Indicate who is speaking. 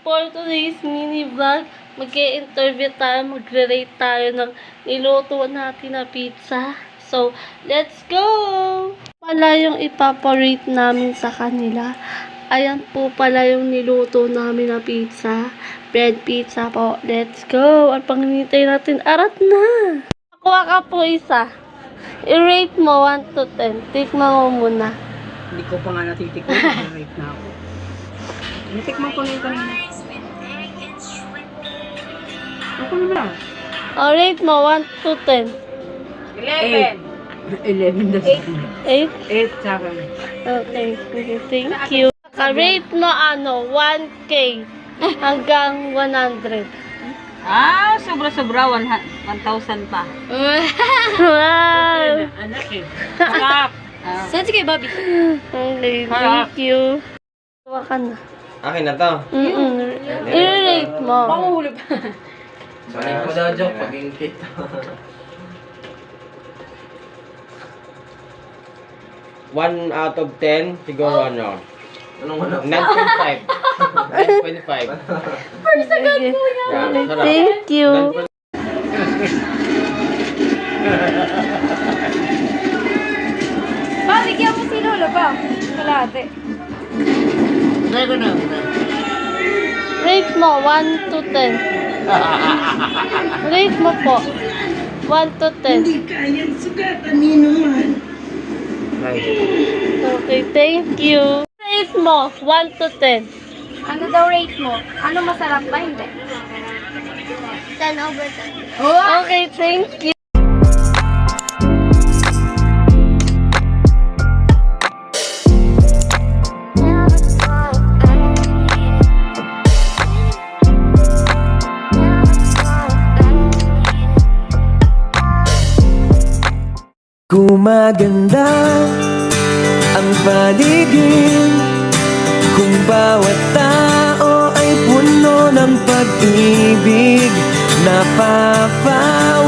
Speaker 1: for today's mini vlog, mag-i-interview tayo, magre-rate tayo ng niluto natin na pizza. So, let's go! Pala yung ipaparate namin sa kanila. Ayan po pala yung niluto namin na pizza. Bread pizza po. Let's go! Ang panginitay natin, arat na! Nakuha ka po isa. I-rate mo 1 to 10. Tikman mo muna.
Speaker 2: Hindi ko pa nga natitikman. I-rate na ako. Natikman ko na yung kanina. Ako na ba?
Speaker 1: Rate mo 1 to 10.
Speaker 2: 11. 11 daw.
Speaker 1: 8?
Speaker 2: 8 sa akin.
Speaker 1: Okay. Thank you. Rate mo 1K hanggang 100.
Speaker 2: Sobra-sobra. 1,000 pa.
Speaker 1: Wow!
Speaker 2: Anak eh. Sarap.
Speaker 3: Saan si kay Bobby?
Speaker 1: Okay, thank you. Tawa ka na.
Speaker 4: Akin na to.
Speaker 1: I-rate mo.
Speaker 2: Panguhulog.
Speaker 4: Sorry po daw, joke. Pag-ingkit. 1 out of 10, siguro ano? Anong 9.5. 9.5.
Speaker 1: First agad po yan. Thank you.
Speaker 3: Bigyan mo si Lolo ba? Kalate.
Speaker 1: Rate mo 1 to 10. Rate mo po 1 to 10. Okay, thank you. Rate mo 1 to 10.
Speaker 3: Ano daw rate mo? Ano masarap ba? Hindi. 10 over 10.
Speaker 1: Okay, thank you.
Speaker 5: Gumaganda ang paligid kung bawat tao ay puno ng pag-ibig. Napapawi